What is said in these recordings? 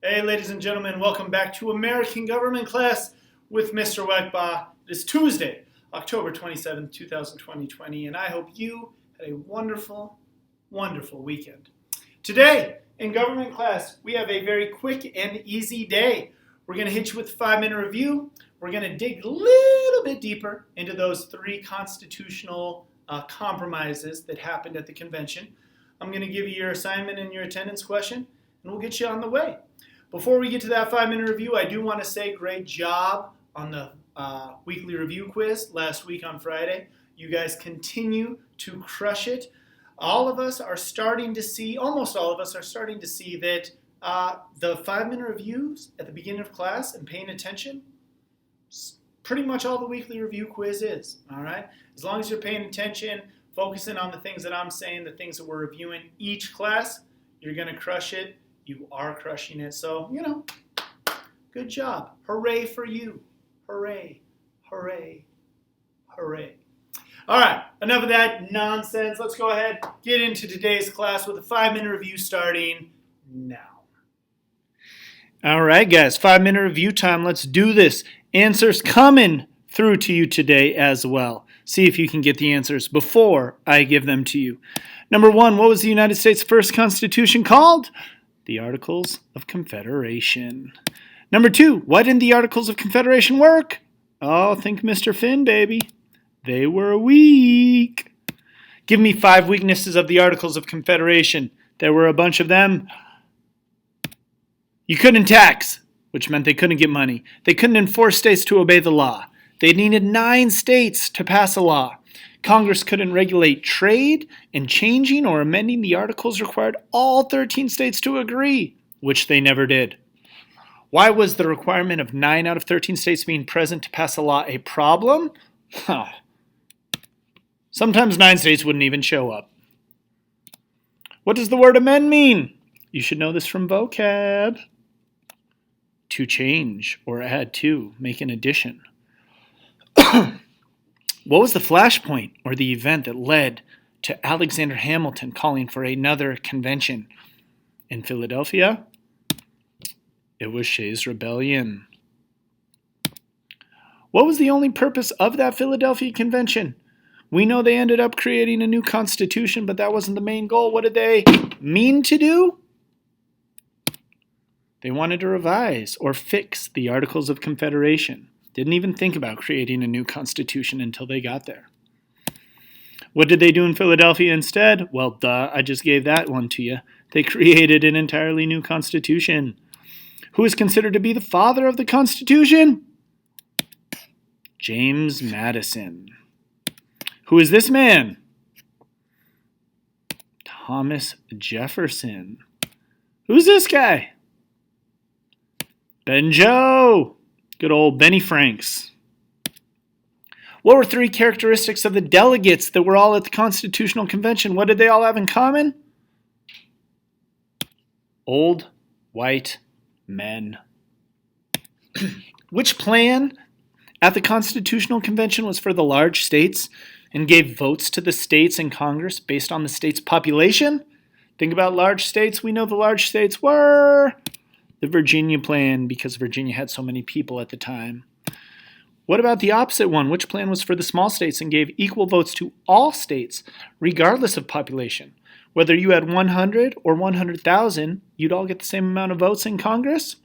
Hey, ladies and gentlemen, welcome back to American Government Class with Mr. Weckbaugh. It is Tuesday, October 27th, 2020, and I hope you had a wonderful, wonderful weekend. Today, in Government Class, we have a very quick and easy day. We're going to hit you with a 5-minute review. We're going to dig a little bit deeper into those 3 constitutional compromises that happened at the convention. I'm going to give you your assignment and your attendance question, and we'll get you on the way. Before we get to that 5-minute review, I do want to say great job on the weekly review quiz last week on Friday. You guys continue to crush it. All of us are starting to see, almost all of us are starting to see that the 5-minute reviews at the beginning of class and paying attention, pretty much all the weekly review quiz is, all right? As long as you're paying attention, focusing on the things that I'm saying, the things that we're reviewing each class, you're going to crush it. You are crushing it. So, good job. Hooray for you. Hooray, hooray, hooray. All right, enough of that nonsense. Let's go ahead, get into today's class with a 5-minute review starting now. All right, guys, 5-minute review time. Let's do this. Answers coming through to you today as well. See if you can get the answers before I give them to you. Number 1, what was the United States' first constitution called? The Articles of Confederation. Number 2, why didn't the Articles of Confederation work? Oh, think Mr. Finn, baby. They were weak. Give me 5 weaknesses of the Articles of Confederation. There were a bunch of them. You couldn't tax, which meant they couldn't get money. They couldn't enforce states to obey the law. They needed 9 states to pass a law. Congress couldn't regulate trade, and changing or amending the Articles required all 13 states to agree, which they never did. Why was the requirement of 9 out of 13 states being present to pass a law a problem? Sometimes 9 states wouldn't even show up. What does the word amend mean? You should know this from vocab. To change or add to, make an addition. What was the flashpoint or the event that led to Alexander Hamilton calling for another convention? In Philadelphia, it was Shay's Rebellion. What was the only purpose of that Philadelphia Convention? We know they ended up creating a new constitution, but that wasn't the main goal. What did they mean to do? They wanted to revise or fix the Articles of Confederation. Didn't even think about creating a new constitution until they got there. What did they do in Philadelphia instead? Well, duh, I just gave that one to you. They created an entirely new constitution. Who is considered to be the father of the Constitution? James Madison. Who is this man? Thomas Jefferson. Who's this guy? Ben Joe. Good old Benny Franks. What were 3 characteristics of the delegates that were all at the Constitutional Convention? What did they all have in common? Old white men. Which plan at the Constitutional Convention was for the large states and gave votes to the states in Congress based on the state's population? Think about large states. We know the large states were the Virginia plan, because Virginia had so many people at the time. What about the opposite one? Which plan was for the small states and gave equal votes to all states, regardless of population? Whether you had 100 or 100,000, you'd all get the same amount of votes in Congress?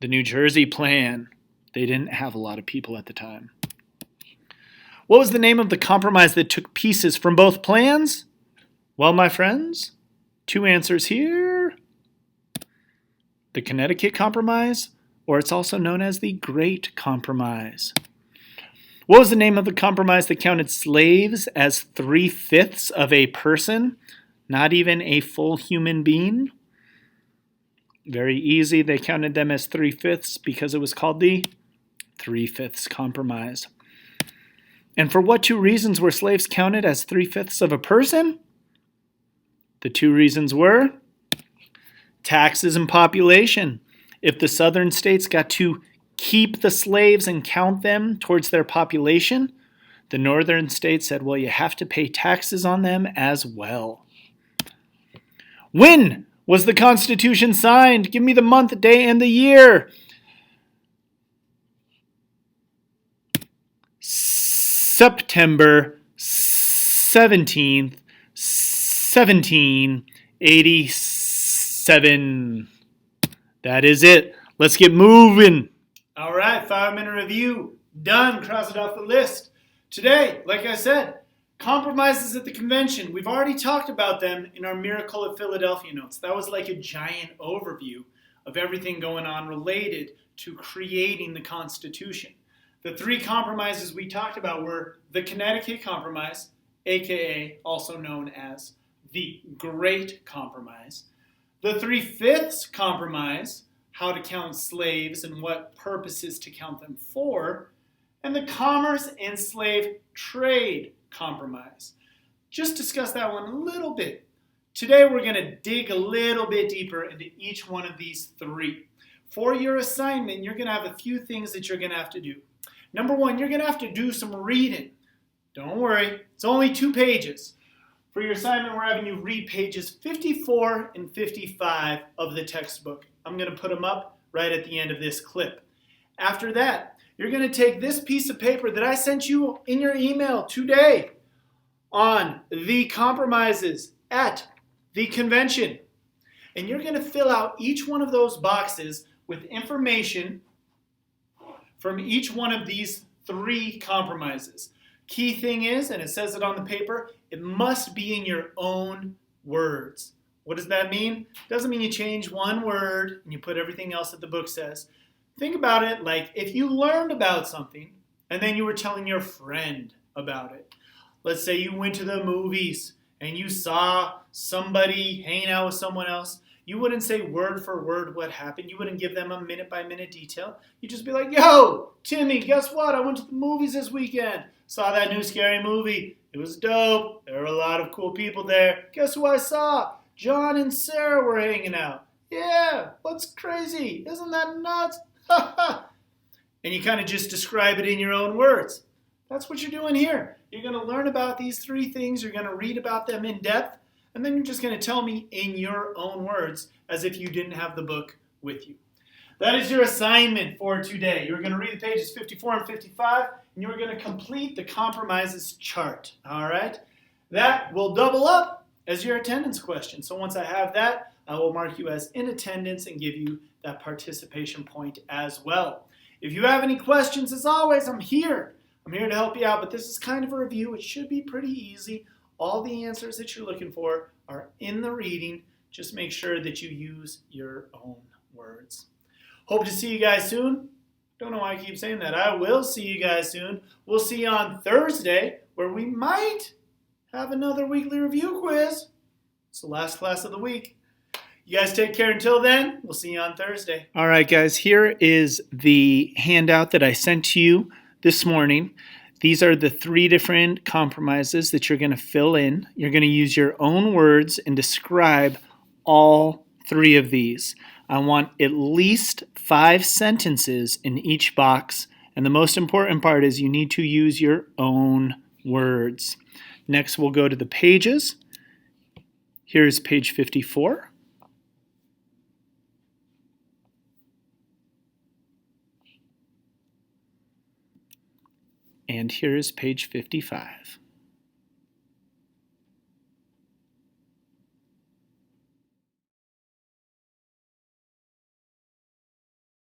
The New Jersey plan. They didn't have a lot of people at the time. What was the name of the compromise that took pieces from both plans? Well, my friends, 2 answers here. The Connecticut Compromise, or it's also known as the Great Compromise. What was the name of the compromise that counted slaves as 3/5 of a person, not even a full human being? Very easy. They counted them as 3/5 because it was called the 3/5 Compromise. And for what 2 reasons were slaves counted as 3/5 of a person? The 2 reasons were taxes and population. If the southern states got to keep the slaves and count them towards their population, the northern states said, well, you have to pay taxes on them as well. When was the Constitution signed? Give me the month, day, and the year. September 17th, 1787. That is it. Let's get moving. All right, 5-minute review. Done. Cross it off the list. Today, like I said, compromises at the convention. We've already talked about them in our Miracle at Philadelphia notes. That was like a giant overview of everything going on related to creating the Constitution. The 3 compromises we talked about were the Connecticut Compromise, aka also known as the Great Compromise, the 3/5 Compromise, how to count slaves and what purposes to count them for, and the Commerce and Slave Trade Compromise. Just discuss that one a little bit. Today we're going to dig a little bit deeper into each one of these 3. For your assignment, you're going to have a few things that you're going to have to do. Number 1, you're going to have to do some reading. Don't worry, it's only 2 pages. For your assignment, we're having you read pages 54 and 55 of the textbook. I'm going to put them up right at the end of this clip. After that, you're going to take this piece of paper that I sent you in your email today on the compromises at the convention. And you're going to fill out each one of those boxes with information from each one of these 3 compromises. Key thing is, and it says it on the paper, it must be in your own words. What does that mean? It doesn't mean you change one word and you put everything else that the book says. Think about it like if you learned about something and then you were telling your friend about it. Let's say you went to the movies and you saw somebody hanging out with someone else. You wouldn't say word for word what happened. You wouldn't give them a minute-by-minute detail. You'd just be like, yo, Timmy, guess what? I went to the movies this weekend. Saw that new scary movie. It was dope. There were a lot of cool people there. Guess who I saw? John and Sarah were hanging out. Yeah, what's crazy? Isn't that nuts? And you kind of just describe it in your own words. That's what you're doing here. You're going to learn about these 3 things. You're going to read about them in depth. And then you're just going to tell me in your own words as if you didn't have the book with you. That is your assignment for today. You're going to read the pages 54 and 55, and you're going to complete the compromises chart. All right? That will double up as your attendance question. So once I have that, I will mark you as in attendance and give you that participation point as well. If you have any questions, as always, I'm here. I'm here to help you out, but this is kind of a review. It should be pretty easy. All the answers that you're looking for are in the reading. Just make sure that you use your own words. Hope to see you guys soon. Don't know why I keep saying that. I will see you guys soon. We'll see you on Thursday, where we might have another weekly review quiz. It's the last class of the week. You guys take care until then. We'll see you on Thursday. All right, guys. Here is the handout that I sent to you this morning. These are the 3 different compromises that you're going to fill in. You're going to use your own words and describe all 3 of these. I want at least 5 sentences in each box. And the most important part is you need to use your own words. Next, we'll go to the pages. Here's page 54. And here is page 55.